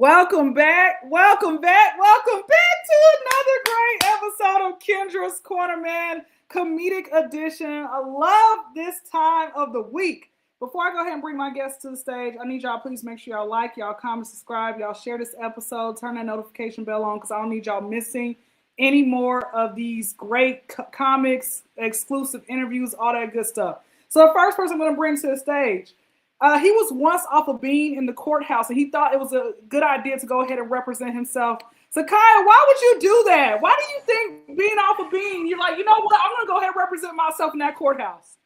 Welcome back. Welcome back. Welcome back to another great episode of Kyndra's Corner, man. Comedic edition. I love this time of the week. Before I go ahead and bring my guests to the stage, I need y'all please make sure y'all like, y'all comment, subscribe, y'all share this episode, turn that notification bell on because I don't need y'all missing any more of these great comics, exclusive interviews, all that good stuff. So the first person I'm going to bring to the stage, he was once off a bean in the courthouse, and he thought it was a good idea to go ahead and represent himself. So, Kyle, why would you do that? Why do you think being off a bean, you're like, you know what, I'm going to go ahead and represent myself in that courthouse?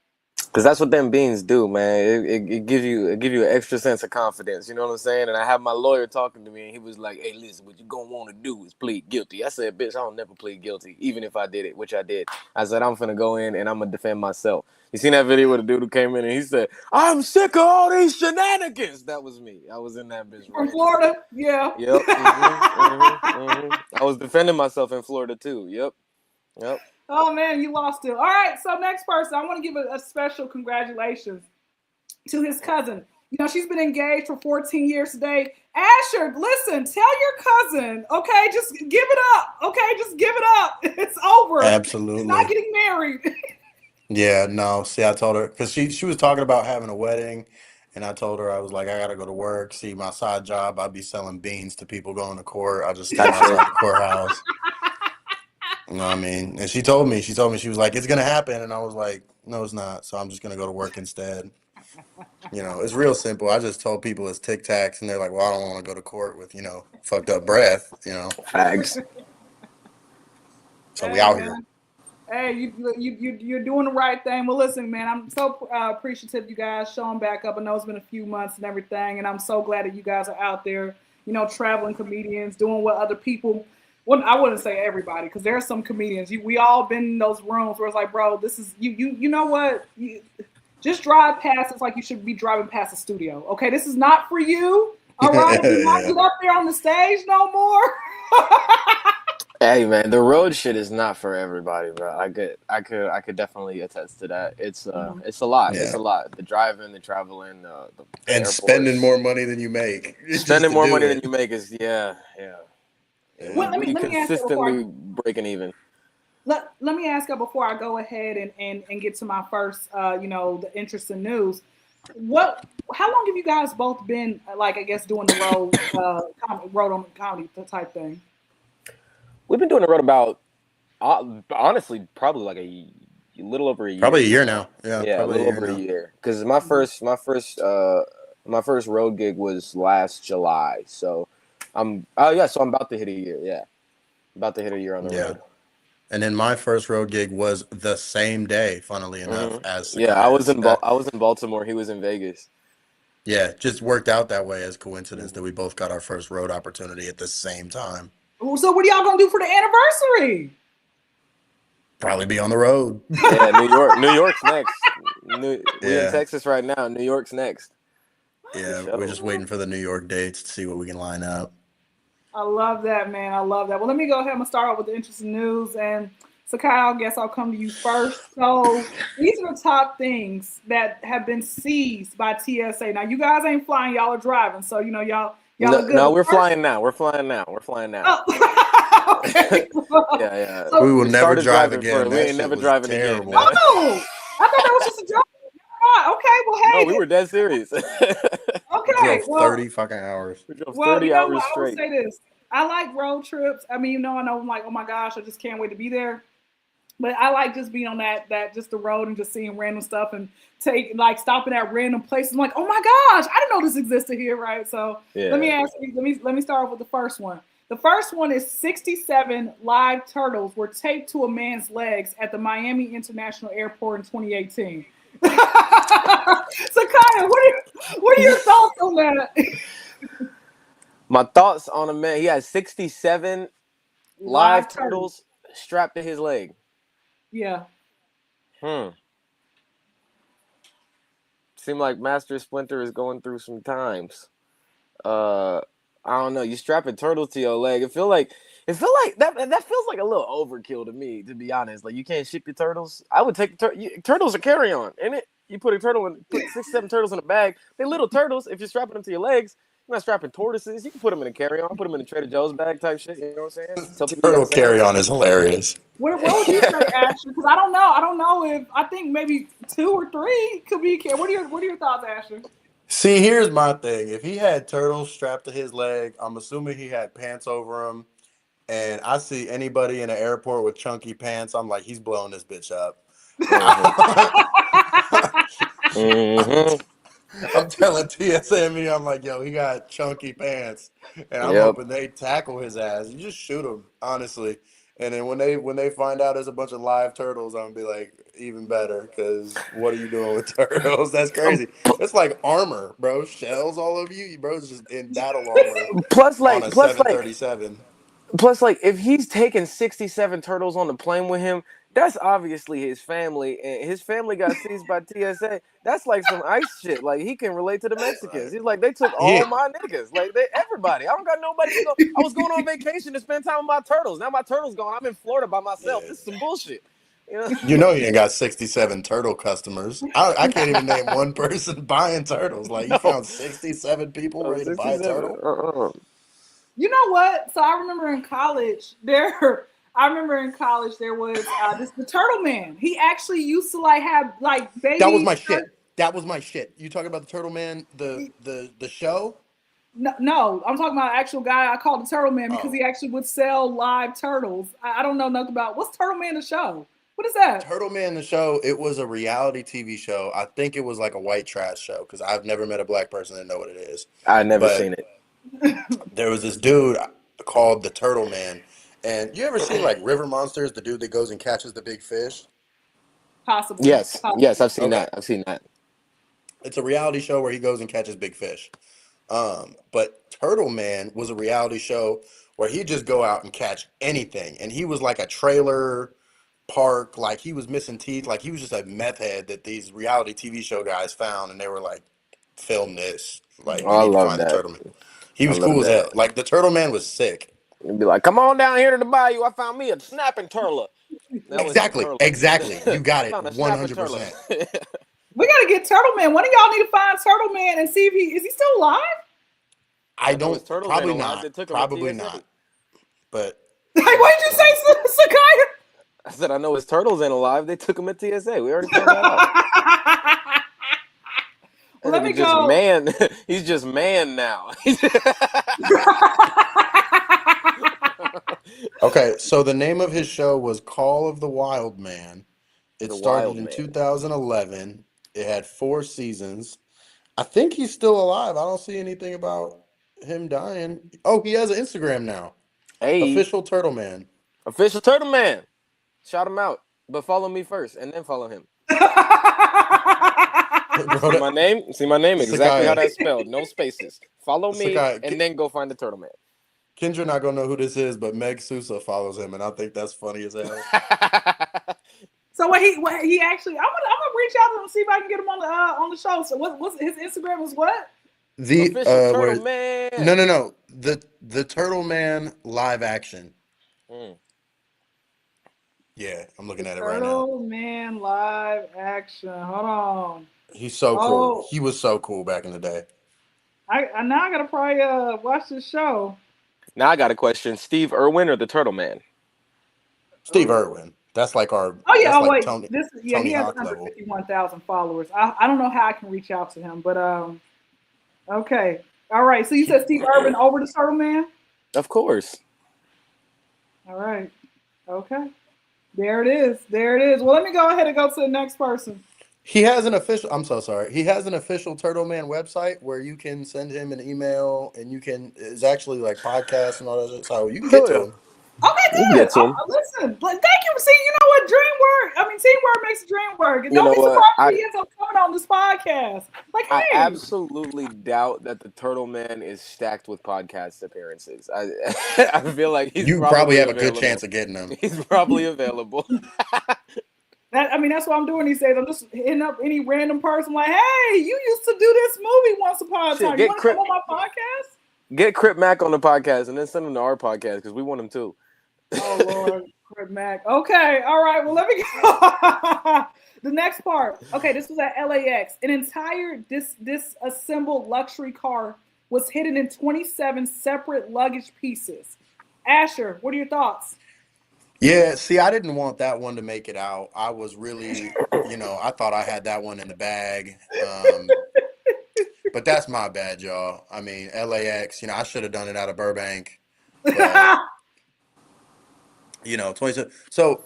Because that's what them beans do, man. It gives you an extra sense of confidence. You know what I'm saying? And I have my lawyer talking to me, and he was like, "Hey, listen, what you gonna want to do is plead guilty." I said, "Bitch, I don't never plead guilty, even if I did it, which I did." I said, "I'm finna go in and I'm gonna defend myself." You seen that video with the dude who came in and he said, "I'm sick of all these shenanigans." That was me. I was in that bitch. From Florida, yeah. Yep. I was defending myself in Florida too. Yep. Oh man, you lost it. All right, so next person, I want to give a special congratulations to his cousin. You know, she's been engaged for 14 years today. Asher, listen, tell your cousin, okay, just give it up. Okay, just give it up. It's over. Absolutely. She's not getting married. Yeah, no. See, I told her because she was talking about having a wedding, and I told her I was like, I gotta go to work. See, my side job, I'd be selling beans to people going to court. I just stand outside the courthouse. You know what I mean? And she told me, she was like, it's gonna happen, and I was like, no, it's not. So I'm just gonna go to work instead. You know, it's real simple. I just told people it's Tic Tacs, and they're like, well, I don't want to go to court with fucked up breath. Fags. So we out here. Hey, you're doing the right thing. Well, listen, man, I'm so appreciative you guys showing back up. I know it's been a few months and everything, and I'm so glad that you guys are out there, traveling comedians, doing what other people. Well, I wouldn't say everybody, because there are some comedians. We all been in those rooms where it's like, bro, this is you know what? Just drive past. It's like you should be driving past the studio. Okay, this is not for you. All right, do not get up there on the stage no more. Hey man, the road shit is not for everybody, bro. I could definitely attest to that. It's a lot. Yeah. It's a lot. The driving, the traveling, the and spending more money than you make. Spending more money than you make is yeah. Well, let me consistently breaking even. Let me ask you before I go ahead and get to my first, the interesting news. How long have you guys both been, like, I guess, doing the road on comedy type thing? We've been doing the road about, honestly, probably like a little over a year. Probably a year now. Yeah, a little over a year. Because my first road gig was last July. So I'm about to hit a year. Yeah, about to hit a year on the road. And then my first road gig was the same day, funnily enough, as I was in Baltimore. He was in Vegas. Yeah, just worked out that way as coincidence that we both got our first road opportunity at the same time. So what are y'all gonna do for the anniversary? Probably be on the road. Yeah, New York's next. We're in Texas right now. New York's next. Yeah, we're just waiting for the New York dates to see what we can line up. I love that, man. I love that. Well, let me go ahead and start off with the interesting news. And so, Kyle, I guess I'll come to you first. So these are the top things that have been seized by TSA. Now, you guys ain't flying. Y'all are driving. So, y'all are good. No, we're flying now. We're flying now. Oh. Okay. Yeah. So we will never drive again. We ain't never driving again. Oh, I thought that was just a joke. Okay, well, hey. No, we were dead serious. Okay. We drove 30 fucking hours. We drove 30 hours straight. I will say this. I like road trips. I mean, I know I'm like, oh my gosh, I just can't wait to be there. But I like just being on that just the road and just seeing random stuff and stopping at random places. I'm like, oh my gosh, I didn't know this existed here, right? So let me ask you, let me start off with the first one. The first one is 67 live turtles were taped to a man's legs at the Miami International Airport in 2018. So Kyle, what are your thoughts on that? My thoughts on a man, he had 67 live turtles strapped to his leg. Yeah. Seemed like Master Splinter is going through some times. I don't know. You strapping turtles to your leg. It feel like that feels like a little overkill to me, to be honest. Like, you can't ship your turtles. I would take turtles are carry-on, isn't it? You put 6, 7 turtles in a bag. They're little turtles. If you're strapping them to your legs, I'm not strapping tortoises. You can put them in a carry-on, put them in a Trader Joe's bag type shit. You know what I'm saying? Tell people you got Turtle a sandwich. carry-on is hilarious. What would you say, Ashley? Because I don't know. I don't know if I think maybe 2 or 3 could be. What are your thoughts, Ashley? See, here's my thing. If he had turtles strapped to his leg, I'm assuming he had pants over him. And I see anybody in an airport with chunky pants, I'm like, he's blowing this bitch up. Mm-hmm. Mm-hmm. I'm telling TSA and me, I'm like, yo, he got chunky pants, and I'm Yep. hoping they tackle his ass. You just shoot him, honestly. And then when they find out there's a bunch of live turtles, I'm gonna be like, even better, because what are you doing with turtles? That's crazy. It's like armor, bro. Shells all over you, bro's just in battle armor Plus, on like, a plus, like, 737. Plus, like, if he's taking 67 turtles on the plane with him, that's obviously his family, and his family got seized by TSA. That's like some ice shit. Like, he can relate to the Mexicans. Right. He's like, they took Yeah, all my niggas. Like, everybody. I don't got nobody to go. I was going on vacation to spend time with my turtles. Now my turtles gone. I'm in Florida by myself. yeah. This is some bullshit. You know? You know he ain't got 67 turtle customers. I can't even name one person buying turtles. Like, you No, found 67 people no, ready to buy a 67. turtle? You know what? So I remember in college there. I remember in college there was the Turtle Man. He actually used to like have like That was baby. my shit. That was my shit. You talking about the Turtle Man, the show? No, no, I'm talking about an actual guy I called the Turtle Man because Oh, he actually would sell live turtles. I don't know nothing about what's Turtle Man the show. What is that? Turtle Man, the show, it was a reality TV show. I think it was like a white trash show because I've never met a black person that know what it is. I never But seen it. there was this dude called the Turtle Man. And you ever seen like River Monsters, the dude that goes and catches the big fish? Possibly, Yes, possibly. I've seen Okay. that. I've seen that. It's a reality show where he goes and catches big fish. But Turtle Man was a reality show where he'd just go out and catch anything. And he was like a trailer park, like he was missing teeth, like he was just a meth head that these reality TV show guys found and they were like, film this. Like, Oh, you I need to love find the that. Turtle Man. He I was love cool as that. hell. Like the Turtle Man was sick. And be like, come on down here to the bayou. I found me a snapping turtle. That was a Exactly. turtle. Exactly. You got it Found a snapping turtle. 100%. We gotta get Turtle Man. One of y'all need to find Turtle Man and see if he still alive. I I know his don't, turtles ain't probably alive. not. They took him at Probably TSA. not. But Like, what did you say, Sakaya? I said, I know his turtles ain't alive. They took him at TSA. We already found that out. Well, That let me nigga just go. man. He's just man now. okay, so the name of his show was Call of the Wild Man. It The started wild in man. 2011. It had 4 seasons. I think he's still alive. I don't see anything about him dying. Oh, he has an Instagram now. Hey, Official Turtle Man. official turtle man. Shout him out. But follow me first and then follow him. Bro, See my name? See my name? Exactly how Sakai, that's spelled. No spaces. Follow me Sakai, and then go find the turtle man. Kyndra not gonna know who this is, but Meg Sousa follows him, and I think that's funny as hell. So what he actually, I'm gonna reach out to him and see if I can get him on the show. So what's his Instagram was what? The Official turtle where man. no the Turtle Man live action. Mm. Yeah, I'm The looking at it right now. Turtle Man live action. Hold on. He's so cool. Oh, He was so cool back in the day. I now I gotta probably watch this show. Now I got a question. Steve Irwin or the turtle man? Steve Irwin. That's like our. Oh yeah. That's Oh like wait. Tony This yeah. He Tony has Hawk under level. 51,000 followers. I don't know how I can reach out to him, but okay. All right. So you said Steve Irwin over the Turtle Man. Of course. All right. Okay. There it is. There it is. Well, let me go ahead and go to the next person. He has an official. I'm so sorry. He has an official Turtle Man website where you can send him an email and you can. It's actually like podcasts and all that shit. So you can get Oh to yeah. him. Okay, You can good. get to him. Listen, but thank you. See, you know what? Dream work. I mean, teamwork makes the dream work. And You don't know be what? surprised if he ends up coming on this podcast. Like, I hey. absolutely doubt that the Turtle Man is stacked with podcast appearances. I feel like he's You probably probably have a good chance available. of getting him. He's probably available. That's what I'm doing these days. I'm just hitting up any random person like, hey, you used to do this movie once upon a Shit, time. You want to come on my podcast? get Crip Mac on the podcast and then send him to our podcast because we want him too. Oh Lord, Crip Mac. Okay, all right. Well, let me go. The next part. Okay, this was at LAX. An entire disassembled luxury car was hidden in 27 separate luggage pieces. Asher, what are your thoughts? Yeah, see, I didn't want that one to make it out. I was really, I thought I had that one in the bag. But that's my bad, y'all. I mean, LAX, I should have done it out of Burbank, but 27. So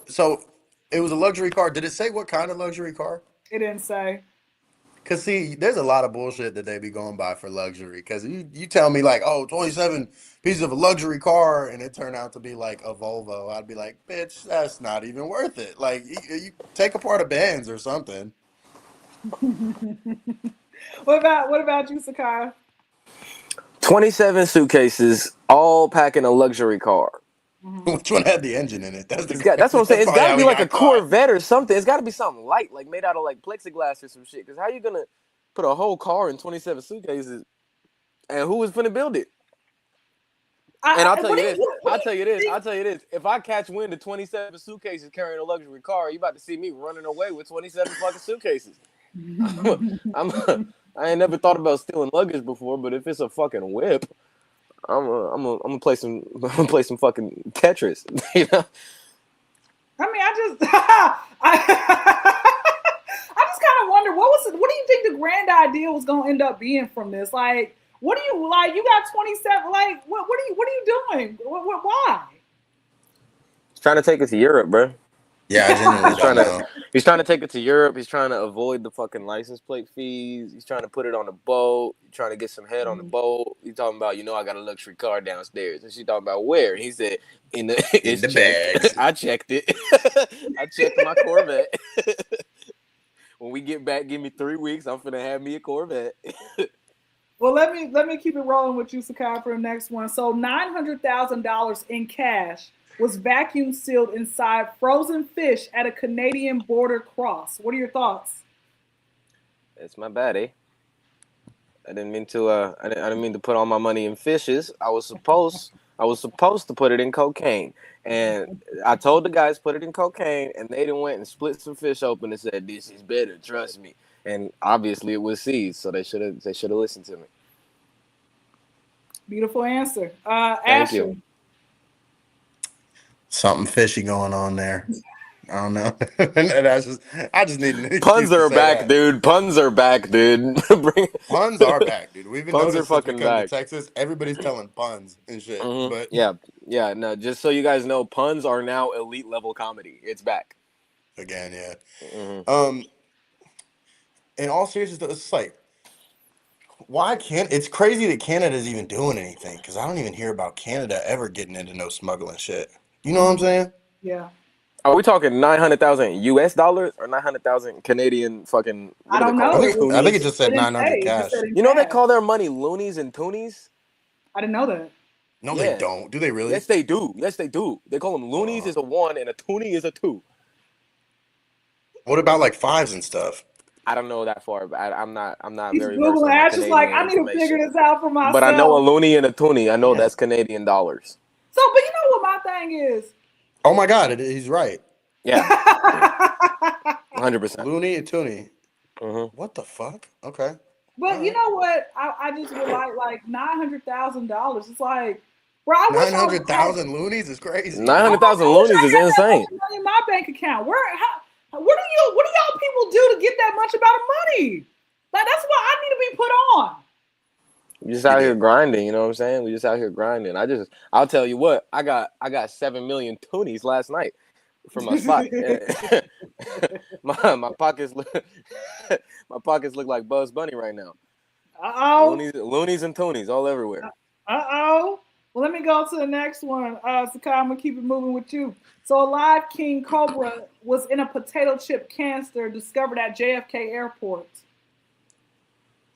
it was a luxury car. Did it say what kind of luxury car? It didn't say. Cause see, there's a lot of bullshit that they be going by for luxury. Cause you tell me like, oh, 27 pieces of a luxury car, and it turned out to be like a Volvo. I'd be like, bitch, that's not even worth it. Like, you take apart a Benz or something. What about you, Sakai? 27 suitcases, all packing a luxury car. Mm-hmm. Which one had the engine in it? That's That's what I'm saying. It's probably got to how be we like a got caught. Corvette or something. It's got to be something light, like made out of like plexiglass or some shit. Because how you gonna put a whole car in 27 suitcases? And who was finna build it? And I'll tell you this. If I catch wind of 27 suitcases carrying a luxury car, you about to see me running away with 27 fucking suitcases. I ain't never thought about stealing luggage before, but if it's a fucking whip, I'm gonna play some fucking Tetris. You know? I mean, I just kind of wonder what do you think the grand idea was going to end up being from this? Like, what do you like? You got 27. Like, what are you doing? Why? He's trying to take it to Europe, bro. Yeah, I genuinely don't know. He's trying to take it to Europe. He's trying to avoid the fucking license plate fees. He's trying to put it on a boat. He's trying to get some head on the boat. He's talking about, I got a luxury car downstairs. And she talking about where? He said, in the bags. I checked it. I checked my Corvette. When we get back, give me 3 weeks. I'm finna have me a Corvette. Well, let me keep it rolling with you, Sakai, for the next one. So $900,000 in cash was vacuum sealed inside frozen fish at a Canadian border cross. What are your thoughts? It's my bad, eh? I didn't mean to. I didn't mean to put all my money in fishes. I was supposed to put it in cocaine, and I told the guys put it in cocaine, and they done went and split some fish open and said this is better. Trust me. And obviously it was seeds, so they should have listened to me. Beautiful answer, Thank Asher. you. Something fishy going on there. I don't know. I just need an excuse Puns to are say back, that. dude. Puns are back, dude. Puns are back, dude. We've been Puns are noticed since we fucking come to back. Texas, everybody's telling puns and shit. Mm-hmm. But yeah. No, just so you guys know, puns are now elite level comedy. It's back. again, yeah. Mm-hmm. In all seriousness, it's like, why can't? It's crazy that Canada's even doing anything because I don't even hear about Canada ever getting into no smuggling shit. You know what I'm saying? Yeah. Are we talking 900,000 US dollars or 900,000 Canadian fucking? What I do they don't call know. them? I think it Toonies? just said It didn't 900 say. It just cash. said in You know they cash. call their money loonies and toonies. I didn't know that. No, Yeah. they don't. Do they really? Yes, they do. Yes, they do. They call them loonies is a 1 and a toonie is a 2. What about like fives and stuff? I don't know that far, but I'm not He's very versed Googling. on my Ash is like, Canadian I need to figure information. this out for myself. But I know a loony and a toonie. I know Yeah. that's Canadian dollars. So, but you know what my thing is? Oh my God, he's right. Yeah, 100%. Looney and Toonie. Mm-hmm. What the fuck? Okay. But you know what? I just would like $900,000. It's like, bro, I wish I was 900,000 loonies is crazy. 900,000 I wish loonies I is had that insane. much money in my bank account. What do y'all people do to get that much amount of money? Like that's what I need to be put on. We just out here grinding, you know what I'm saying? We just out here grinding. I'll tell you what, I got 7 million toonies last night from my spot. my pockets look like Bugs Bunny right now. Loonies and toonies all everywhere. Well, let me go to the next one. Sakai, I'm gonna keep it moving with you. So a live king cobra was in a potato chip canister discovered at JFK Airport.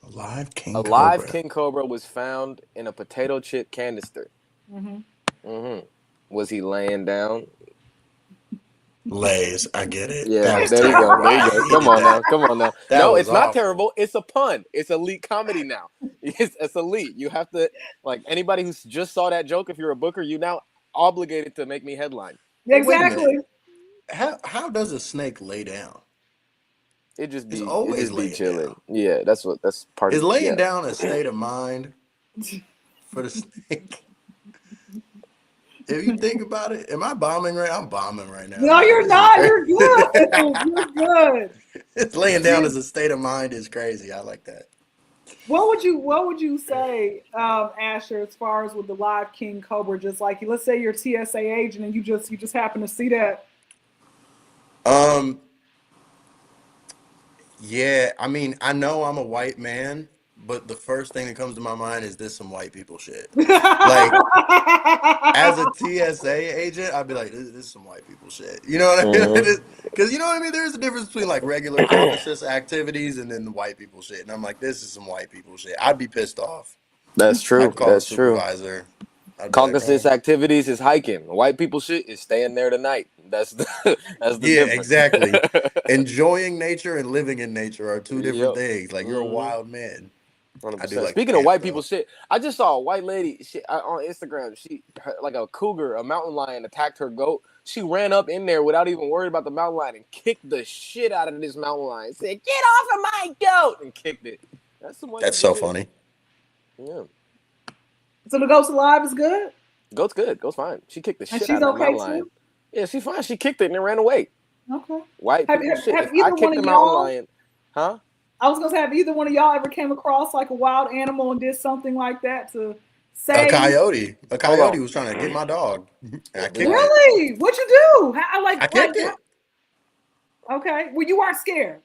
A live king cobra was found in a potato chip canister. Was he laying down? Lays, I get it. Yeah, there you go. Come on now. No, it's not terrible. It's a pun. It's elite comedy now. It's elite. You have to, like, anybody who just saw that joke, if you're a booker, you now obligated to make me headline. Exactly. How does a snake lay down? It just be always chilling. down. Yeah, that's part Is of it. laying down a state of mind? for the snake. If you think about it, am I bombing right? I'm bombing right now, No, man. you're This is not. You're crazy. good. You're good. It's laying down as a state of mind is crazy. I like that. What would you say, Asher, as far as with the live king cobra? Just like let's say you're a TSA agent and you just happen to see that. Um, yeah, I mean, I know I'm a white man, but the first thing that comes to my mind is this some white people shit. Like, as a TSA agent, I'd be like, this is some white people shit. You know what I mean? Mm-hmm. Because you know what I mean? There's a difference between like regular pharmacist activities and then the white people shit. And I'm like, this is some white people shit. I'd be pissed off. That's true. I'd call the That's true. supervisor. I'd be like, Caucasus bro. activities is hiking. White people shit is staying there tonight. That's the that's the Yeah, difference. exactly. Enjoying nature and living in nature are two different Yep. things. Like, you're a Mm-hmm. wild man. I do 100%. like to Speaking of camp, white people though. shit, I just saw a white lady on Instagram. Like a cougar, a mountain lion attacked her goat. She ran up in there without even worrying about the mountain lion and kicked the shit out of this mountain lion. Said, "Get off of my goat!" and kicked it. That's some white That's people so shit. funny. Yeah. So the ghost alive is good, Goat's good. Goat's fine. She kicked the and shit out she's of that okay mountain lion. too. Yeah, she's fine. She kicked it and it ran away. Okay. White Have, people have, shit. If have I either one kicked of the mountain y'all? lion, huh? I was gonna say, have either one of y'all ever came across like a wild animal and did something like that to say, A Hold coyote on. was trying to get my dog. And I kicked Right. it. really? What'd you do? How, I kicked it. okay. Well, you weren't scared.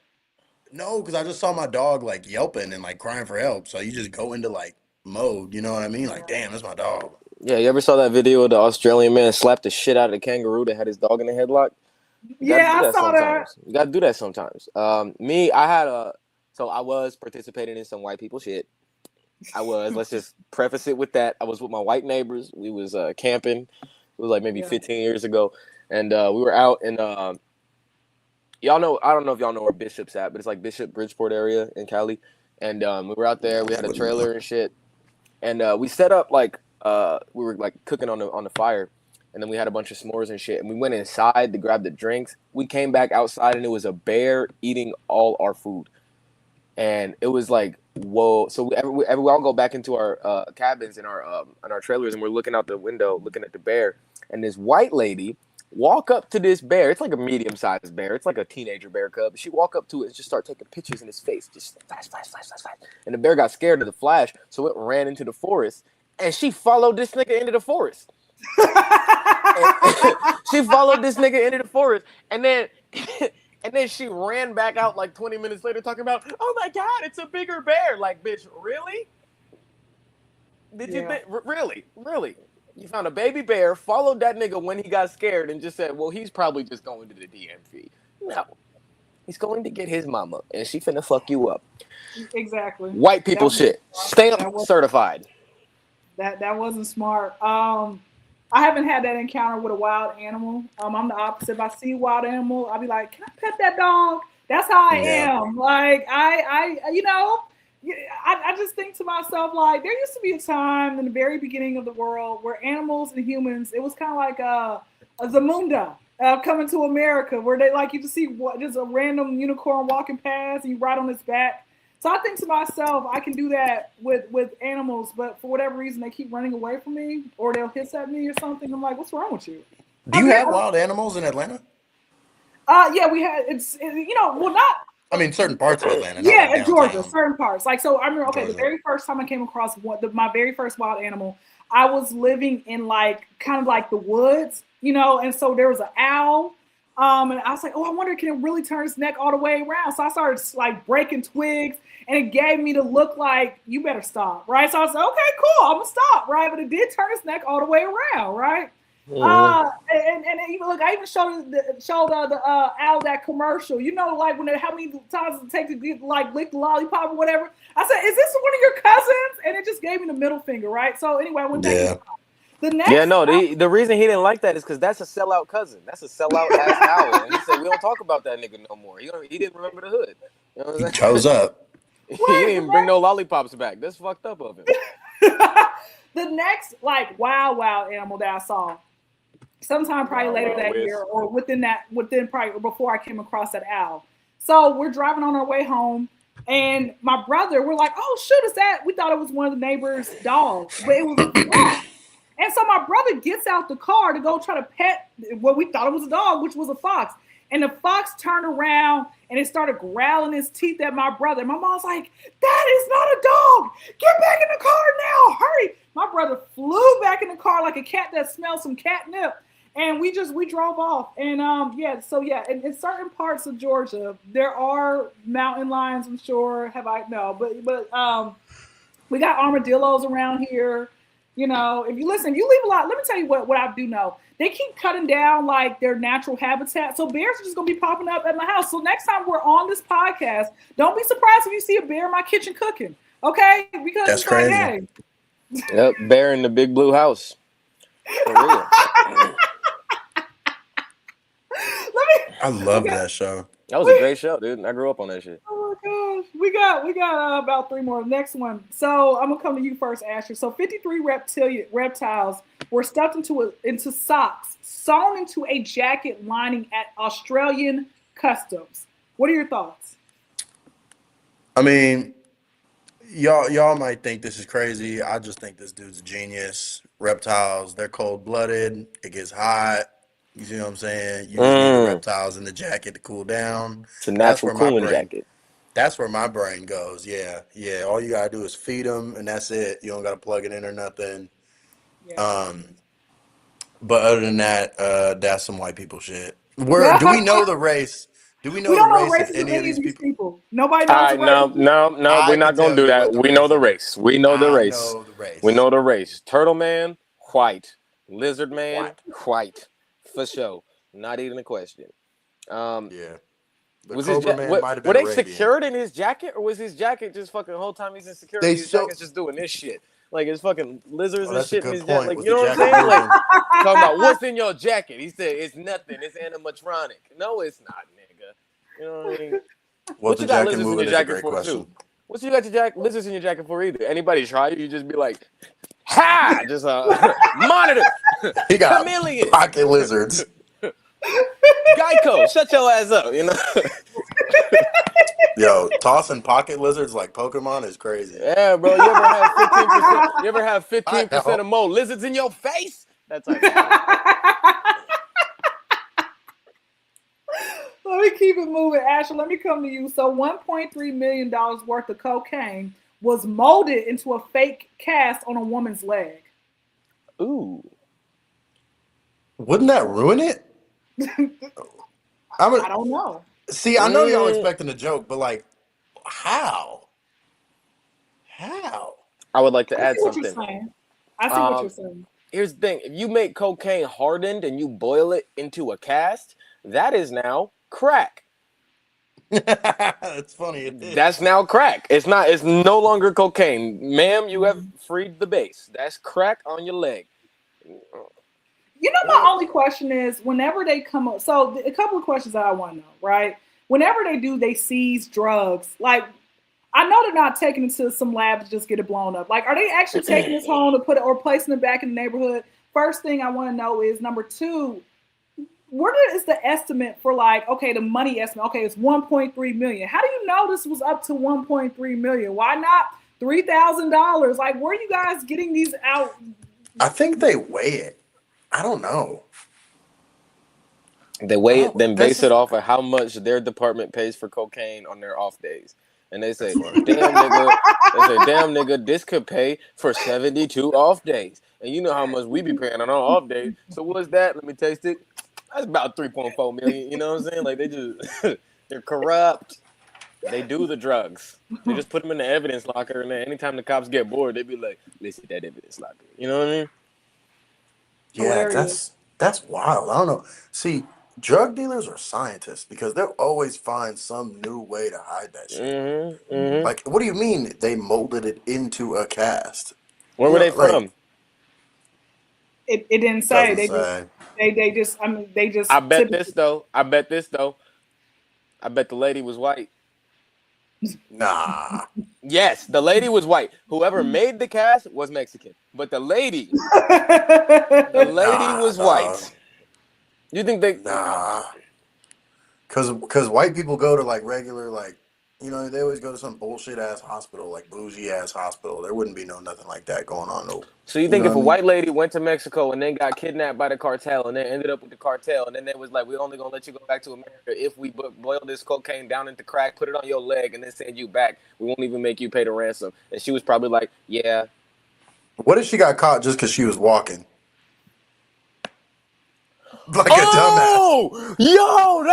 No, because I just saw my dog like yelping and like crying for help. So you just go into like mode. You know what I mean? Like, damn, that's my dog. Yeah, you ever saw that video of the Australian man slapped the shit out of the kangaroo that had his dog in the headlock? You got to do Yeah, I that saw that. sometimes. You got to do that sometimes. Me, I had so I was participating in some white people shit. I was. Let's just preface it with that. I was with my white neighbors. We was camping. It was like maybe Yeah. 15 years ago, and we were out in y'all know. I don't know if y'all know where Bishop's at, but it's like Bishop Bridgeport area in Cali, and we were out there. We had a Wouldn't know. trailer and shit, and we set up like we were like cooking on the fire, and then we had a bunch of s'mores and shit, and we went inside to grab the drinks. We came back outside, and it was a bear eating all our food, and it was like whoa. So we all go back into our cabins and our trailers, and we're looking out the window, looking at the bear, and this white lady walk up to this bear. It's like a medium-sized bear. It's like a teenager bear cub. She walk up to it and just start taking pictures in his face. Just flash, flash, flash, flash, flash. And the bear got scared of the flash, so it ran into the forest. And she followed this nigga into the forest. And she followed this nigga into the forest. And then and then she ran back out like 20 minutes later talking about, oh my God, it's a bigger bear. Like, bitch, really? Did you Yeah. think, really? Really? You found a baby bear, followed that nigga when he got scared, and just said, well, he's probably just going to the DMV. No. He's going to get his mama, and she finna fuck you up. Exactly. White That people was shit. that Stamp was certified. that wasn't smart. I haven't had that encounter with a wild animal. I'm the opposite. If I see a wild animal, I'll be like, "Can I pet that dog?" That's how I Yeah. am. Like I just think to myself, like, there used to be a time in the very beginning of the world where animals and humans, it was kind of like a Zamunda coming to America, where they like you just see just a random unicorn walking past and you ride on its back. So I think to myself, I can do that with animals, but for whatever reason, they keep running away from me, or they'll hiss at me or something. I'm like, what's wrong with you? Do Have you you have ever? wild animals in Atlanta? Yeah, we had well, not I mean, certain parts of Atlanta, not like yeah, in Georgia, downtown. certain parts. Like, so I remember, okay, the Georgia. very first time I came across my very first wild animal, I was living in like kind of like the woods, and so there was an owl. And I was like, oh, I wonder, can it really turn its neck all the way around? So I started like breaking twigs, and it gave me the look like, you better stop, right? So I was like, okay, cool, I'm gonna stop, right? But it did turn its neck all the way around, right? Mm-hmm. And even look, I even showed the owl that commercial. Like when how many times it take to get like lick the lollipop or whatever. I said, "Is this one of your cousins?" And it just gave me the middle finger, right? So anyway, I went back Yeah. inside. The Yeah, next, no, the reason he didn't like that is because that's a sellout cousin. That's a sellout ass owl. And he said, we don't talk about that nigga no more. He didn't remember the hood. You know what He I'm chose saying? up. He didn't wait, even bring no lollipops back. That's fucked up of him. the next like wild animal that I saw, sometime probably Wild, later wild that year, west. or within probably or before I came across that owl. So we're driving on our way home. And my brother, we're like, oh shoot, is that? We thought it was one of the neighbor's dogs, but it was a fox. And so my brother gets out the car to go try to pet what we thought it was a dog, which was a fox. And the fox turned around and it started growling its teeth at my brother. My mom's like, that is not a dog. Get back in the car now. Hurry. My brother flew back in the car like a cat that smells some catnip. And we drove off. And in certain parts of Georgia, there are mountain lions, I'm sure. But we got armadillos around here. You know, if you leave a lot. Let me tell you what I do know. They keep cutting down like their natural habitat. So bears are just gonna be popping up at my house. So next time we're on this podcast, don't be surprised if you see a bear in my kitchen cooking. Okay? Because That's it's crazy. crazy. Like, hey. Yep, bear in the big blue house. For real. I love that show. That was a great show, dude. I grew up on that shit. Oh my gosh. We got about 3 more. Next one. So I'm gonna come to you first, Asher. So 53 reptiles were stuffed into socks, sewn into a jacket lining at Australian customs. What are your thoughts? I mean, y'all might think this is crazy. I just think this dude's a genius. Reptiles, they're cold-blooded. It gets hot. You see what I'm saying? You just need the reptiles in the jacket to cool down. It's a natural cooling jacket. That's where my brain goes. Yeah. All you gotta do is feed them, and that's it. You don't gotta plug it in or nothing. Yeah. But other than that, that's some white people shit. Do we know the race? Do we know We the don't know the race of races any of these people? people. Nobody All knows right, the race. no, I we're not can gonna tell do you that. what the We know race the is. race. We know the I race. know the race. We know the race. Turtle Man, white. Lizard Man, white. For sure. Not even a question. Yeah. The Was Cobra Man might have been were they Arabian. secured in his jacket, or was his jacket just fucking the whole time he's in security? His jacket's just doing this shit, like his fucking lizards and that's a shit in good his jacket. point. Like Was you know the what I'm jacket saying? Like moving? talking about what's in your jacket. He said it's nothing. It's animatronic. No, it's not, nigga. You know what I mean? Was What the you got jacket lizards in moving your is a jacket great for question. too? What you got your lizards in your jacket for either? Anybody try you just be like, ha! Just monitor. He got Chameleon. pocket lizards. Geico, shut your ass up. You know. Yo, tossing pocket lizards like Pokemon is crazy. Yeah, bro. You ever have 15%? You ever have 15% know. or more lizards in your face? That's like. Let me keep it moving, Asher. Let me come to you. So $1.3 million worth of cocaine was molded into a fake cast on a woman's leg. Ooh. Wouldn't that ruin it? I don't know. See, I know y'all expecting a joke, but like, how? I would like to I add see what something. you're saying. I see what you're saying. Here's the thing: if you make cocaine hardened and you boil it into a cast, that is now crack. That's funny. It is. That's now crack. It's not. It's no longer cocaine, ma'am. You have freed the base. That's crack on your leg. You know, my only question is whenever they come up. So a couple of questions that I want to know, right? Whenever they seize drugs. Like, I know they're not taking it to some lab to just get it blown up. Like, are they actually taking this home to put it or placing it back in the neighborhood? First thing I want to know is number two. What is the estimate for like, okay, the money estimate? Okay, it's 1.3 million. How do you know this was up to 1.3 million? Why not $3,000? Like, where are you guys getting these out? I think they weigh it. I don't know. They weigh it, then base it off of how much their department pays for cocaine on their off days. And they say, damn nigga, this could pay for 72 off days. And you know how much we be paying on our off days. So what's that? Let me taste it. That's about 3.4 million. You know what I'm saying? Like they're corrupt. They do the drugs. They just put them in the evidence locker, and then anytime the cops get bored, they be like, let's hit that evidence locker. You know what I mean? Yeah, Hilarious. that's wild. I don't know. See, drug dealers are scientists because they'll always find some new way to hide that shit. Like, what do you mean they molded it into a cast? Where were they from? It didn't say. They just. I bet this though. I bet the lady was white. Nah. Yes, the lady was white. Whoever made the cast was Mexican, but the lady was white. You think they? Nah. Cause white people go to like regular like You know, they always go to some bullshit ass hospital, like bougie ass hospital. There wouldn't be nothing like that going on. No, So you you think know if what a I mean? white lady went to Mexico and then got kidnapped by the cartel and then ended up with the cartel and then they was like, we only gonna let you go back to America if we boil this cocaine down into crack, put it on your leg, and then send you back. We won't even make you pay the ransom. And she was probably like, yeah. What if she got caught just because she was walking like a dumbass? Oh, yo,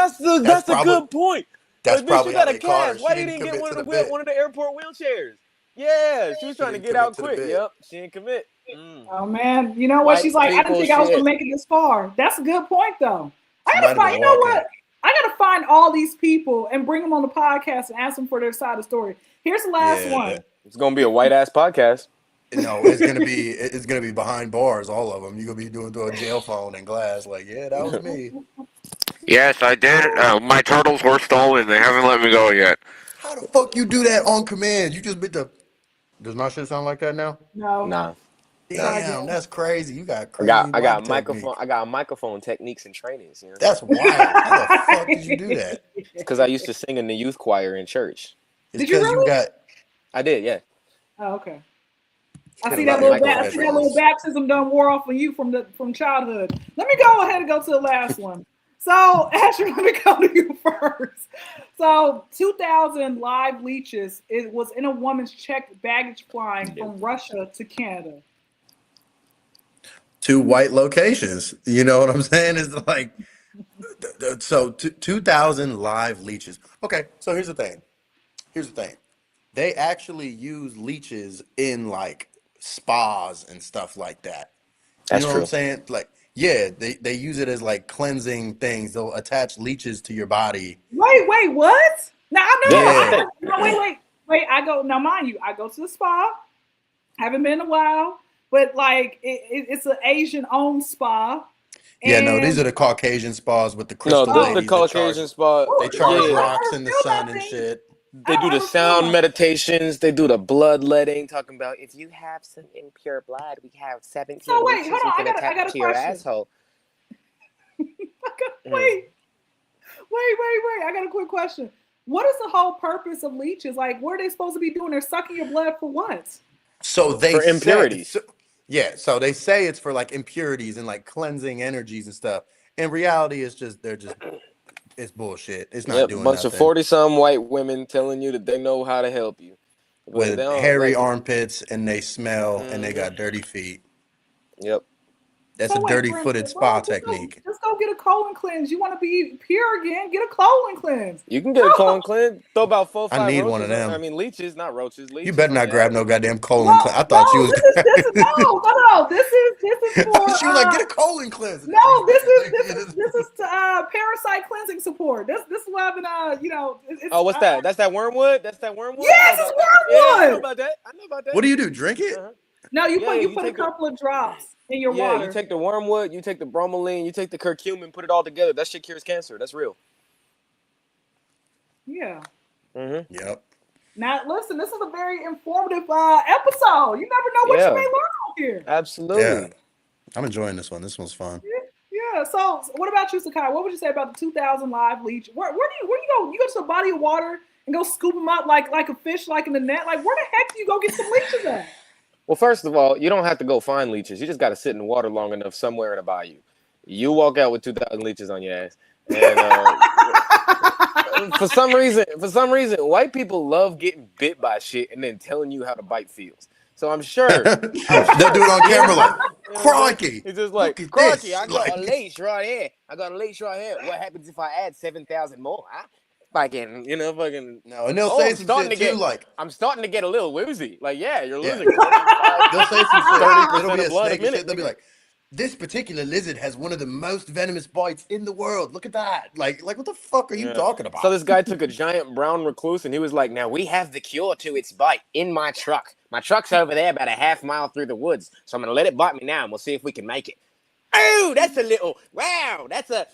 That's that's a probably good point. that's Like, bitch, probably you how got a they caught her. cast. She Why you didn't didn't get commit one to of the the bit. one of the airport wheelchairs? Yeah, she was She trying to didn't get out commit to the quick. bit. Yep, she didn't commit. Mm. Oh man, you know what? White She's like, I didn't people think I was gonna shit. make it this far. That's a good point, though. I She might gotta have find. been You know walking. what? I gotta find all these people and bring them on the podcast and ask them for their side of the story. Here's the last Yeah, one. It's gonna be a white ass podcast. no, it's gonna be behind bars. All of them. You're gonna be doing through a jail phone and glass. Like, yeah, that was me. Yes, I did. My turtles were stolen. They haven't let me go yet. How the fuck you do that on command? You just bit the. Does my shit sound like that now? No, Nah, try nah. Damn, again. that's crazy. You got I got crazy I got mic a microphone. technique. I got microphone techniques and trainings. You know, That's wild. How the fuck did you do that? it's because I used to sing in the youth choir in church. It's Did you because you really? got. I did, yeah. Oh, okay. It's I because see you My that got your little microphone I see that little headphones. trainings. baptism done wore off on you from childhood. Let me go ahead and go to the last one. So, Asher, let me go to you first. So, 2,000 live leeches. It was in a woman's checked baggage flying Yep. from Russia to Canada. Two white locations. You know what I'm saying? It's like so 2,000 live leeches. Okay, so here's the thing. Here's the thing. They actually use leeches in like spas and stuff like that. You That's know what I'm true. saying? Like, yeah, they use it as like cleansing things. They'll attach leeches to your body. Wait, what? Now I Yeah, know. that's the Yeah. thing. No, wait. I go now, mind you. I go to the spa. Haven't been in a while, but like it's an Asian-owned spa, Yeah, no, these and are the Caucasian spas with the No, crystal the oh, ladies that charge Caucasian spot. they no, charge Yeah, I rocks never in the feel sun that and thing. shit. they do I the never feel sound that. meditations. They do the bloodletting, talking about if you have some impure blood, we have So 17 wait, hold leeches we on. can I got attach a to your question. asshole. Mm. Wait. I got a quick question. What is the whole purpose of leeches? Like, what are they supposed to be doing? They're sucking your blood for what? So they For say, impurities. so, yeah. So they say it's for like impurities and like cleansing energies and stuff. In reality, it's just it's bullshit. It's not Yep, doing bunch of nothing 40-some white women telling you that they know how to help you. But they with don't, hairy like, armpits and they smell and they hmm got dirty feet. yep. That's a So wait, dirty footed Brenda, spa bro, technique. just go get a colon cleanse. You want to be pure again? Get a colon cleanse. You can get a No, colon cleanse. Throw about four, I five need one of roaches. I them. mean, leeches, not roaches, You leeches better on not your grab ass. no goddamn colon cleanse. I thought you no. was. This is no. This is I for she was like, get a colon cleanse. And then no. reach back and like, This is to, parasite cleansing support. This is what I've been Oh, what's that? That's that wormwood? That's that wormwood? I know yes, about it's that. Yeah, I know wormwood. about that. I know about that. what do you do? Drink it? Uh-huh. No, Yeah, you you put a take the couple of drops in your yeah, you water. take the wormwood, you take the bromelain, you take the curcumin, put it all together. That shit cures cancer. That's real. Yeah. Mm-hmm. Yep. Now listen, this is a very informative episode. You never know what you may Yeah, learn on here. Yeah. absolutely. I'm enjoying this one. This one's fun. Yeah. So, what about you, Sakai? What would you say about the 2,000 live leech? Where do you go? You go to a body of water and go scoop them up like a fish, like in the net. Like, where the heck do you go get some leeches at? Well, first of all, you don't have to go find leeches. You just got to sit in the water long enough somewhere in a bayou. You walk out with 2,000 leeches on your ass, and for some reason, white people love getting bit by shit and then telling you how the bite feels. So I'm sure, They'll do it on you know what camera I'm like, saying? You know what I'm saying? crikey, It's just look like, at crikey, this. I got a Like, leash right here. I got a leash right here. What happens if I add 7,000 more? Fucking, fucking. no, and they'll Oh, say some shit too, like, I'm starting to get a little woozy. Like, yeah, you're yeah, losing 25, they'll say some shit. It'll 30% be of a blood a snake and shit. minute, They'll be nigga. like, this particular lizard has one of the most venomous bites in the world. Look at that. Like what the fuck are you Yeah. talking So about? this guy took a giant brown recluse and he was like, now we have the cure to its bite in my truck. My truck's over there about a half mile through the woods. So I'm going to let it bite me now and we'll see if we can make it. Oh, that's a little, wow, that's a,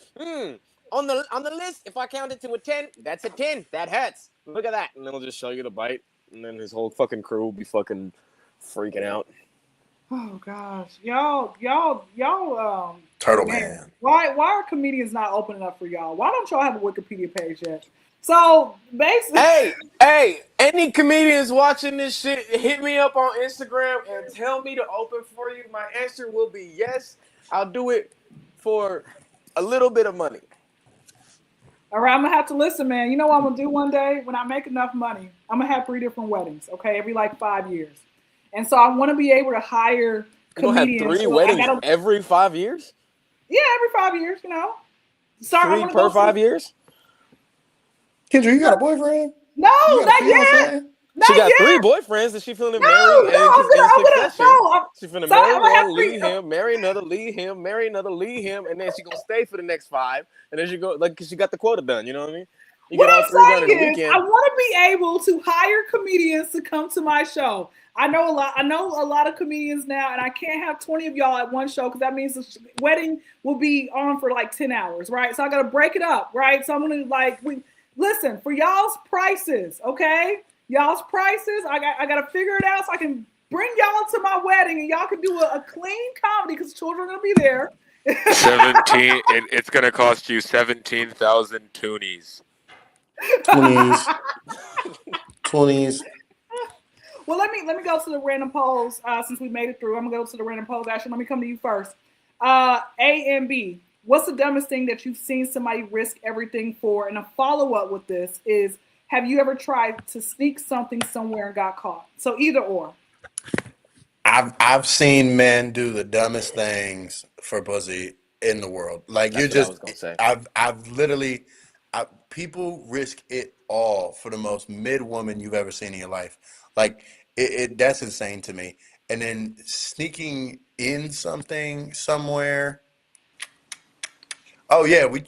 on the list, if I count it to a 10, that's a 10. That hurts. Look at that. And then he'll just show you the bite. And then his whole fucking crew will be fucking freaking out. Oh gosh, Turtle man, man. why are comedians not opening up for y'all? Why don't y'all have a Wikipedia page yet? So basically, Hey, any comedians watching this shit, hit me up on Instagram and tell me to open for you. My answer will be yes. I'll do it for a little bit of money. all right, I'm gonna have to listen, man. You know what I'm gonna do one day when I make enough money? I'm gonna have 3 different weddings, okay, every like 5 years. And so I want to be able to hire You gonna have comedians. 3 So I weddings gotta, every 5 years? yeah, every 5 years, you know. Sorry, I Three want to per go to. 5 years? Kyndra, you got a boyfriend? No, You got a not yet, fiance? She not got 3 yet. boyfriends and she finna No, marry no, and in succession. no. She finna So I'm marry gonna have one, three. leave him, marry another, leave him, marry another, leave him, and then she gonna stay for the next 5. And then she go like 'cause she got the quota done. You know what I mean? You What get all 3 done I'm in a saying is, I weekend. want to be able to hire comedians to come to my show. I know a lot. I know a lot of comedians now, and I can't have 20 of y'all at one show because that means the wedding will be on for like 10 hours, right? So I got to break it up, right? So I'm gonna listen for y'all's prices, okay? Y'all's prices. I got to figure it out so I can bring y'all to my wedding and y'all can do a clean comedy because children are gonna be there. 17. It's gonna cost you 17,000 toonies. 20s. 20s. Well, let me go to the random polls since we made it through. I'm gonna go to the random polls. Actually, let me come to you first. A and B. What's the dumbest thing that you've seen somebody risk everything for? And a follow up with this is: have you ever tried to sneak something somewhere and got caught? So either or. I've seen men do the dumbest things for pussy in the world. Like you're That's what I just was gonna say. I've literally people risk it all for the most mid woman you've ever seen in your life. Like it that's insane to me. And then sneaking in something somewhere. Oh yeah, we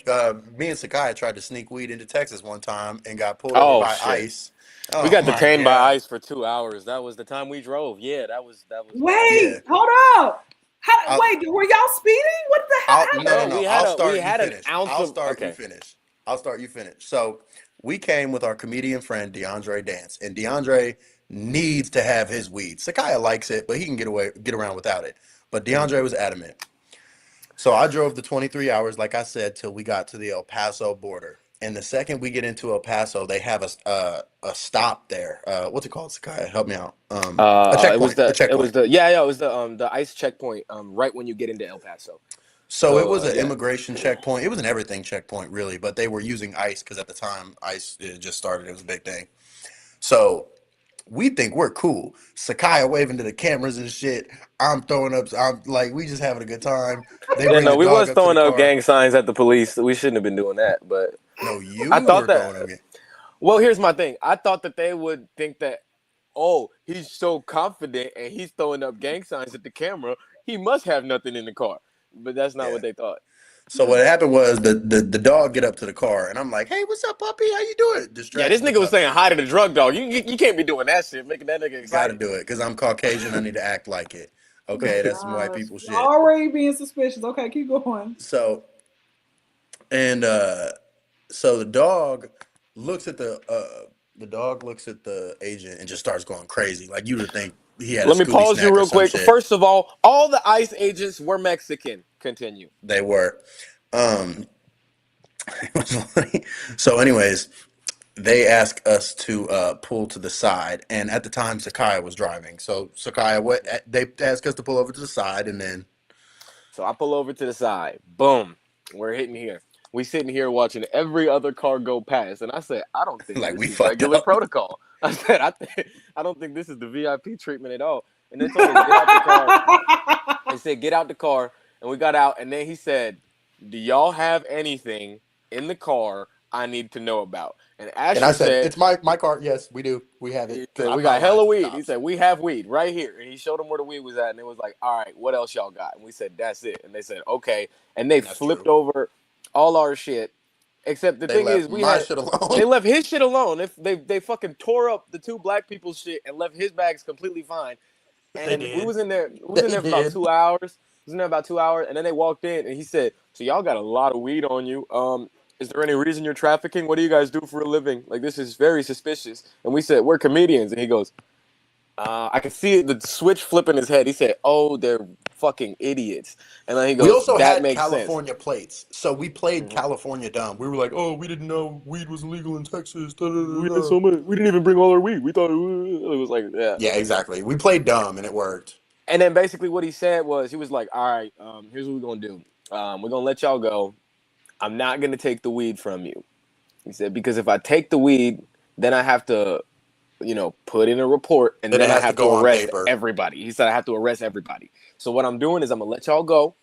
me and Sakai tried to sneak weed into Texas one time and got pulled over Oh by shit. ICE. We Oh got my detained by God. ICE for 2 hours. That was the time we drove. Yeah, that was bad. Yeah. Wait, hold up. I'll, Wait, were y'all speeding? What the hell I'll no no No, happened? no. we had I'll a we start. You had an finish. ounce I'll of start. You okay. finish. I'll start. You finish. So we came with our comedian friend DeAndre Dance, and DeAndre needs to have his weed. Sakaya likes it, but he can get around without it. But DeAndre was adamant. So I drove the 23 hours, like I said, till we got to the El Paso border. And the second we get into El Paso, they have a stop there. What's it called, Sakaya? Help me out. A It was checkpoint. A the checkpoint. it was the ICE checkpoint right when you get into El Paso. So it So was an yeah. immigration checkpoint. It was an everything checkpoint, really, but they were using ICE because at the time ICE it just started. It was a big thing. So we think we're cool. Sakaya waving to the cameras and shit. I'm throwing up. I'm like, we just having a good time. They Yeah, bring no, the we dog was up to the throwing up car. gang signs at the police. We shouldn't have been doing that, but No, you I thought were that. throwing them. Well, here's my thing. I thought that they would think that, oh, he's so confident and he's throwing up gang signs at the camera. He must have nothing in the car. But that's not Yeah. what they thought. So what happened was the dog get up to the car and I'm like, hey, what's up, puppy? How you doing? Yeah, this Distracting the nigga was saying puppy. hi to the drug dog. You can't be doing that shit, making that nigga Got to excited. do it because I'm Caucasian. I need to act like it. Oh Okay, that's some white gosh, people shit. already being suspicious. Okay, keep going. So and so looks at the dog looks at the agent and just starts going crazy. Like you would think he had a Let me Scooby pause you snack or real some quick. shit. First of all the ICE agents were Mexican. Continue. They were. Um, it was funny. So, anyways, they asked us to pull to the side, and at the time, Sakaya was driving. So, Sakaya, what they asked us to pull over to the side, and then So I pull over to the side. Boom. We're hitting here. We sitting here watching every other car go past, and I said, I don't think like this we is fucked regular up. protocol. I said, I don't think this is the VIP treatment at all. And they told us get out the car. They said get out the car, and we got out. And then he said, "Do y'all have anything in the car I need to know about?" And And I Asher said, said, "It's my car. Yes, we do. We have it he because said, we I'm not got lying hella to the weed. He cops." said, we have weed right here. And he showed them where the weed was at. And it was like, all right, what else y'all got? And we said, that's it. And they said, okay. And they That's flipped true. over all our shit. Except the They thing left is, my shit alone. they left his shit alone. They fucking tore up the 2 black people's shit and left his bags completely fine. They And did. we was in They there for about did. 2 hours. Was in there about 2 hours. And then they walked in and he said, so y'all got a lot of weed on you. Is there any reason you're trafficking? What do you guys do for a living? Like, this is very suspicious. And we said, we're comedians. And he goes, I could see the switch flip in his head. He said, "Oh, they're fucking idiots. And then he We goes, also that had makes sense. California plates, so we played Mhm. California dumb. We were like, "Oh, we didn't know weed was illegal in Texas." Da, da, da, We da. had so much. We didn't even bring all our weed. We thought it was like, yeah. Yeah, exactly. We played dumb, and it worked. And then basically what he said was, he was like, all right, here's what we're going to do. We're going to let y'all go. I'm not going to take the weed from you. He said, because if I take the weed, then I have to, put in a report, and Then it then I has to have to go on arrest paper. everybody. He said, I have to arrest everybody. So what I'm doing is I'm going to let y'all go.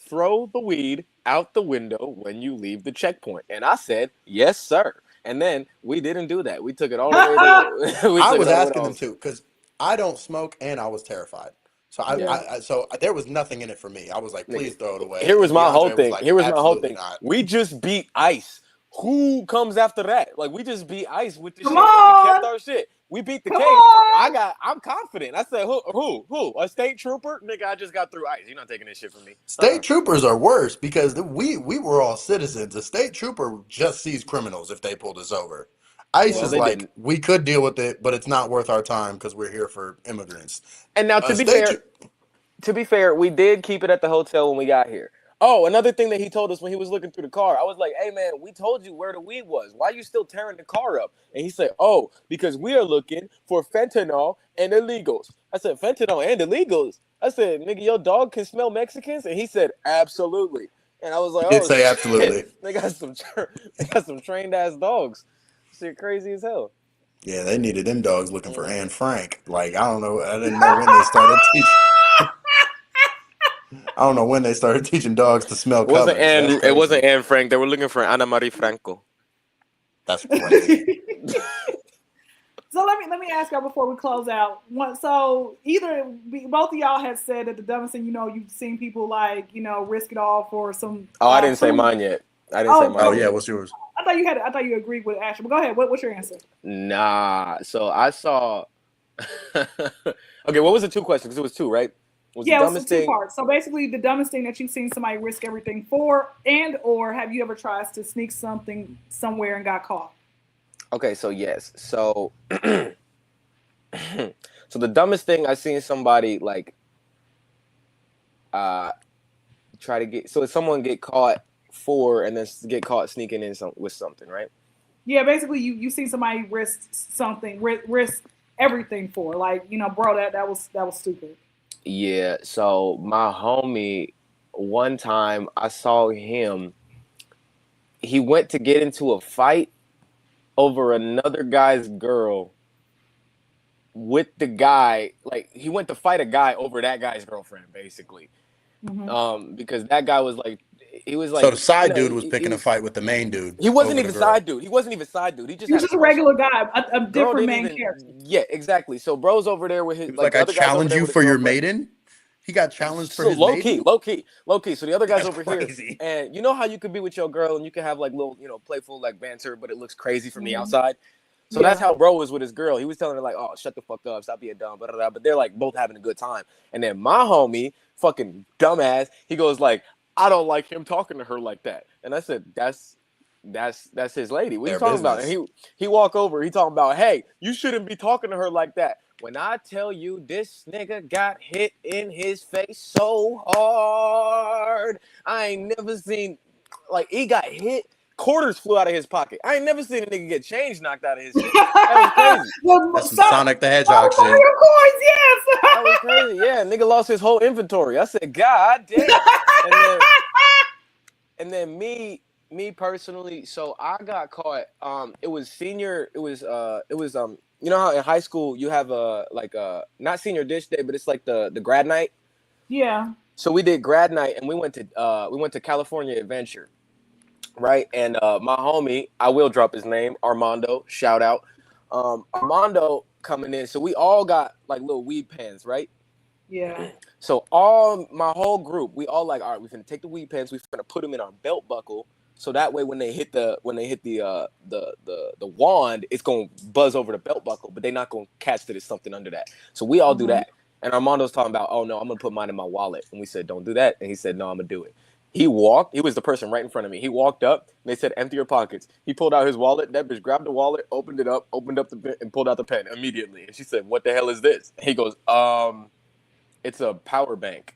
Throw the weed out the window when you leave the checkpoint. And I said, yes, sir. And then we didn't do that. We took it all the way to I was all the way to asking them Austin. to because I don't smoke, and I was terrified. So Yeah. so there was nothing in it for me. I was like, Nigga, please throw it away. here was And my whole DeAndre was thing. like, Here was my whole absolutely thing. not. We just beat ICE. Who comes after that? Like, we just beat ICE with the Come shit, and we kept on. our shit. We beat the Come case. on. I'm confident. I said, who? A state trooper? Nigga, I just got through ICE. You're not taking this shit from me. State troopers are worse because we were all citizens. A state trooper just sees criminals if they pulled us over. ICE Well, is Yeah. they like, didn't. we could deal with it, but it's not worth our time because we're here for immigrants. And now, A state tro- to be fair, we did keep it at the hotel when we got here. Oh, another thing that he told us when he was looking through the car, I was like, hey, man, we told you where the weed was. Why are you still tearing the car up? And he said, oh, because we are looking for fentanyl and illegals. I said, fentanyl and illegals? I said, nigga, your dog can smell Mexicans? And he said, absolutely. And I was like, He did oh, say shit. absolutely. They got some trained-ass dogs. Shit crazy as hell. Yeah, they needed them dogs looking for Mm. Anne Frank. Like, I don't know. I didn't know when they started teaching. I don't know when they started teaching dogs to smell colors. That's It wasn't crazy. Anne Frank. They were looking for Anna Marie Franco. That's crazy. So let me ask y'all before we close out. So both of y'all had said that the dumbest thing, you've seen people like, risk it all for some. Oh, I didn't say food. mine yet. I didn't say mine Oh, yet. yeah, what's yours? I thought you agreed with Asher. But go ahead. What's your answer? Nah. So I saw. Okay, what was the two questions? Because it was two, right? Was Yeah, the it was dumbest two thing? parts. So basically, the dumbest thing that you've seen somebody risk everything for, or have you ever tried to sneak something somewhere and got caught? Okay, so yes. So so the dumbest thing I seen somebody like try to get, so if someone get caught for and then get caught sneaking in with something, right? Yeah, basically, you see somebody risk something, risk everything for, like, bro, that was stupid. Yeah. So my homie, one time I saw him. He went to get into a fight over another guy's girl with the guy. Like, he went to fight a guy over that guy's girlfriend, basically. Because that guy was like, he was So like, the side dude was picking a he fight with the main dude wasn't over the even girl. side dude. He wasn't even side dude. He just He was had a just a crush on regular her. guy, a Girl different didn't main even. character. Yeah, exactly. So bro's over there with his, He was like, like, the I other guy's over challenge there you with his for your girlfriend. maiden? He got challenged for So his maiden? low key. So the other guy's That's over crazy. here, and you know how you could be with your girl and you can have like little, playful like banter, but it looks crazy from the outside. So that's Yeah. how bro was with his girl. He was telling her like, "Oh, shut the fuck up, stop being dumb," blah, blah, blah. But they're like both having a good time. And then my homie, fucking dumbass, he goes like, "I don't like him talking to her like that." And I said, "That's his lady. What are you Their talking about?" And business. he walk over. He talking about, "Hey, you shouldn't be talking to her like that." When I tell you this nigga got hit in his face so hard, I ain't never seen, like, he got hit. Quarters flew out of his pocket. I ain't never seen a nigga get change knocked out of his shit. That was crazy. That's some Sonic the Hedgehog shit. Mario coins, yes. That was crazy. Yeah, nigga lost his whole inventory. I said, God damn. And then me personally, so I got caught. It was you know how in high school you have not senior dish day, but it's like the grad night. Yeah. So we did grad night, and we went to California Adventure, right? And my homie, I will drop his name, Armando, shout out. Armando coming in. So we all got like little weed pens, right? Yeah. So my whole group, we all like, all right, we're gonna take the weed pens, we're gonna put them in our belt buckle, so that way when they hit the wand, it's gonna buzz over the belt buckle, but they're not gonna catch that it's something under that. So we all do that. And Armando's talking about, oh no, I'm gonna put mine in my wallet. And we said, don't do that. And he said, no, I'm gonna do it. He was the person right in front of me. He walked up and they said, empty your pockets. He pulled out his wallet. That bitch grabbed the wallet, opened up the pen, and pulled out the pen immediately. And she said, what the hell is this? And he goes, it's a power bank.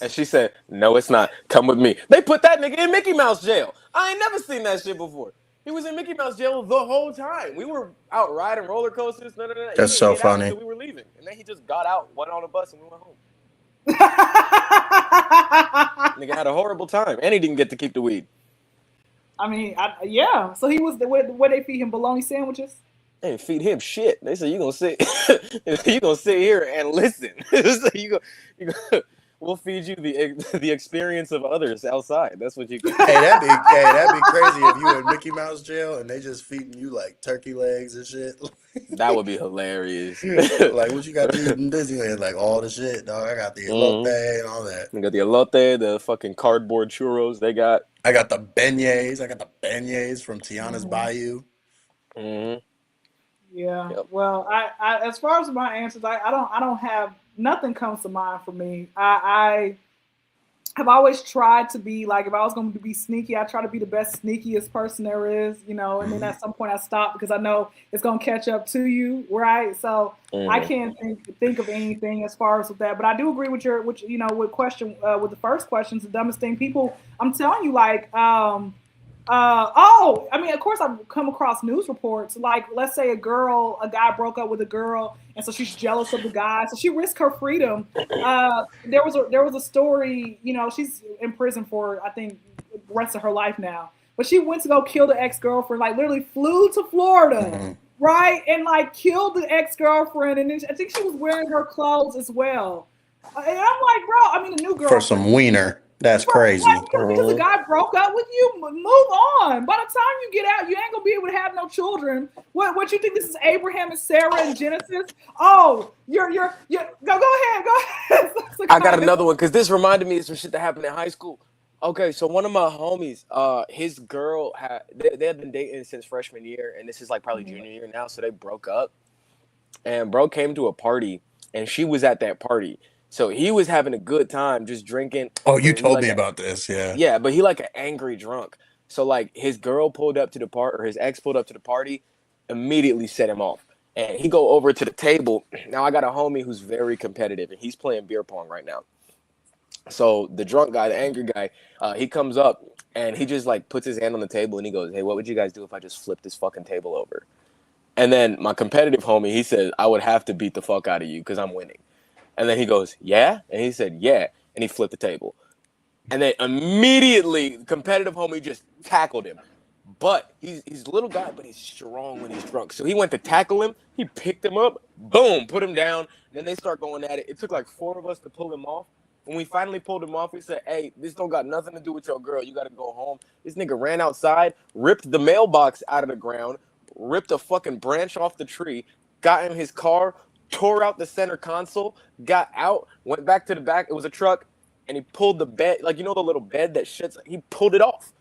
And she said, no, it's not. Come with me. They put that nigga in Mickey Mouse jail. I ain't never seen that shit before. He was in Mickey Mouse jail the whole time. We were out riding roller coasters. No. He That's didn't so get out funny. until we were leaving. And then he just got out, went on a bus, and we went home. Nigga had a horrible time. And he didn't get to keep the weed. I mean, yeah. So he was where they feed him bologna sandwiches. They didn't feed him shit. They said you gonna sit here and listen. So we'll feed you the experience of others outside. That's what you get. Hey, that'd be crazy if you in Mickey Mouse jail and they just feeding you like turkey legs and shit. That would be hilarious. Like what you got to eat in Disneyland? Like all the shit, dog. I got the elote and all that. I got the elote, the fucking cardboard churros. I got the beignets. I got the beignets from Tiana's Bayou. Mm-hmm. Yeah. Yep. Well, I as far as my answers, I don't have nothing comes to mind for me. I have always tried to be like, if I was going to be sneaky, I try to be the best sneakiest person there is, you know. And then at some point I stop because I know it's going to catch up to you, right? So I can't think of anything as far as with that. But I do agree with with the first question, the dumbest thing. People, I'm telling you, like. I mean, of course, I've come across news reports. Like, let's say a guy broke up with a girl, and so she's jealous of the guy, so she risked her freedom. There was a story. You know, she's in prison for I think the rest of her life now. But she went to go kill the ex-girlfriend. Like, literally flew to Florida, right, and like killed the ex-girlfriend. And then I think she was wearing her clothes as well. And I'm like, bro, I mean, the new girl For some wiener. That's crazy. Because the guy broke up with you, move on. By the time you get out, you ain't gonna be able to have no children. What you think this is Abraham and Sarah and Genesis? Oh, you're go ahead. So I got another one because this reminded me of some shit that happened in high school. Okay, so one of my homies, his girl they had been dating since freshman year, and this is like probably junior year now, so they broke up. And bro came to a party, and she was at that party. So he was having a good time just drinking. Oh, you told me about this, yeah. Yeah, but he like an angry drunk. So like his girl pulled up to the party, or his ex pulled up to the party, immediately set him off. And he go over to the table. Now I got a homie who's very competitive, and he's playing beer pong right now. So the drunk guy, the angry guy, he comes up and he just like puts his hand on the table and he goes, "Hey, what would you guys do if I just flipped this fucking table over?" And then my competitive homie, he said, "I would have to beat the fuck out of you because I'm winning." And then he goes, "Yeah?" And he said, "Yeah." And he flipped the table. And then immediately, competitive homie just tackled him. But he's a little guy, but he's strong when he's drunk. So he went to tackle him. He picked him up. Boom, put him down. Then they start going at it. It took like 4 of us to pull him off. When we finally pulled him off, we said, "Hey, this don't got nothing to do with your girl. You got to go home." This nigga ran outside, ripped the mailbox out of the ground, ripped a fucking branch off the tree, got in his car, tore out the center console, got out, went back to the back. It was a truck, and he pulled the bed, like, you know the little bed that shits? He pulled it off,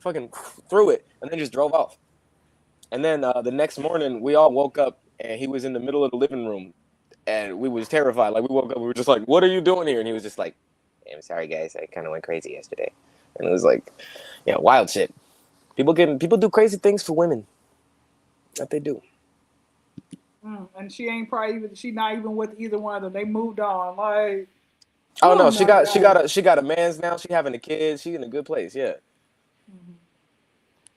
fucking threw it, and then just drove off. And then the next morning, we all woke up, and he was in the middle of the living room, and we was terrified. Like, we woke up, we were just like, "What are you doing here?" And he was just like, "Hey, I'm sorry, guys. I kind of went crazy yesterday." And it was like, yeah, wild shit. People do crazy things for women. That they do. And she not even with either one of them. They moved on. Like, oh no, she got a man's now. She having a kid. She in a good place. Yeah.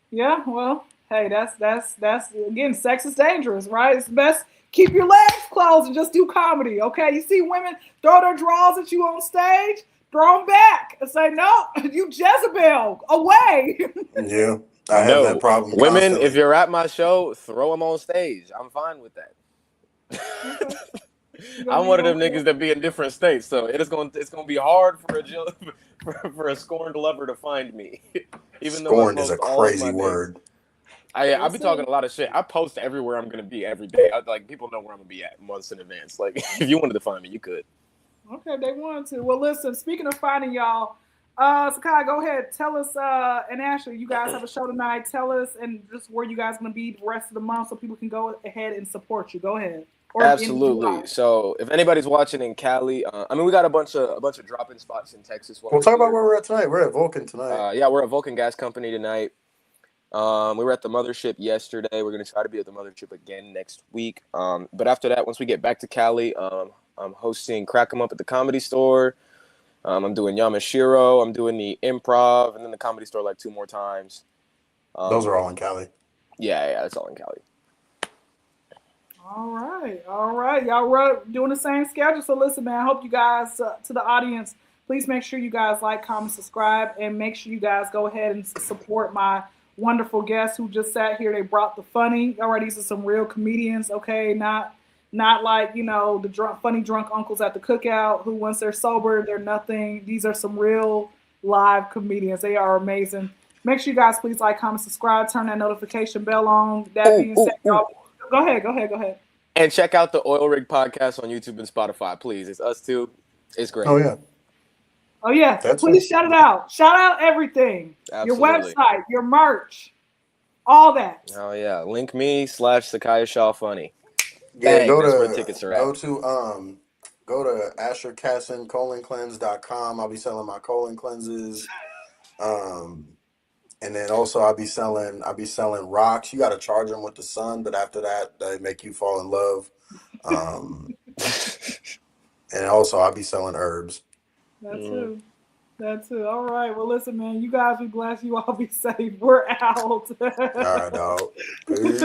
Yeah. Well, hey, that's again, sex is dangerous, right? It's best keep your legs closed and just do comedy. Okay. You see women throw their drawers at you on stage, throw them back and say, "No, you Jezebel, away." Yeah. I have that problem. Women, constantly. if you're at my show, throw them on stage. I'm fine with that. I'm one of them niggas that be in different states, so it's gonna be hard for a scorned lover to find me. Even scorned though is a crazy word. I be talking a lot of shit. I post everywhere I'm gonna be every day. Like, people know where I'm gonna be at months in advance. Like, if you wanted to find me, you could. Okay, they wanted to. Well, listen. Speaking of finding y'all. Sakai, go ahead. Tell us, and Ashley, you guys have a show tonight. Tell us, and just where you guys going to be the rest of the month so people can go ahead and support you. Go ahead. Absolutely. So if anybody's watching in Cali, we got a bunch of drop-in spots in Texas. We'll talk about where we're at tonight. We're at Vulcan tonight. Yeah, we're at Vulcan Gas Company tonight. We were at the mothership yesterday. We're gonna try to be at the mothership again next week. But after that, once we get back to Cali, I'm hosting Crack 'em Up at the Comedy Store. I'm doing Yamashiro. I'm doing the Improv, and then the Comedy Store like 2 more times. Those are all in Cali. Yeah, that's all in Cali. All right. Y'all doing the same schedule. So listen, man, I hope you guys, to the audience, please make sure you guys like, comment, subscribe, and make sure you guys go ahead and support my wonderful guests who just sat here. They brought the funny. All right, these are some real comedians, okay? Not like, the funny drunk uncles at the cookout who once they're sober, they're nothing. These are some real live comedians. They are amazing. Make sure you guys please like, comment, subscribe, turn that notification bell on. That being said, y'all, go ahead. And check out the Oil Rig podcast on YouTube and Spotify, please. It's us too. It's great. Oh yeah. Please shout it out. Shout out everything. Absolutely. Your website, your merch, all that. Oh yeah. Link me /Sakaya Shaw Funny. Yeah, Bang, that's where the tickets are at. Go to AsherCasson::cleanse.com. I'll be selling my colon cleanses. And then also I'll be selling rocks. You got to charge them with the sun, but after that they make you fall in love. And also I'll be selling herbs. That's it. All right. Well, listen, man. You guys be blessed. You all be safe. We're out. All right, dog. Peace.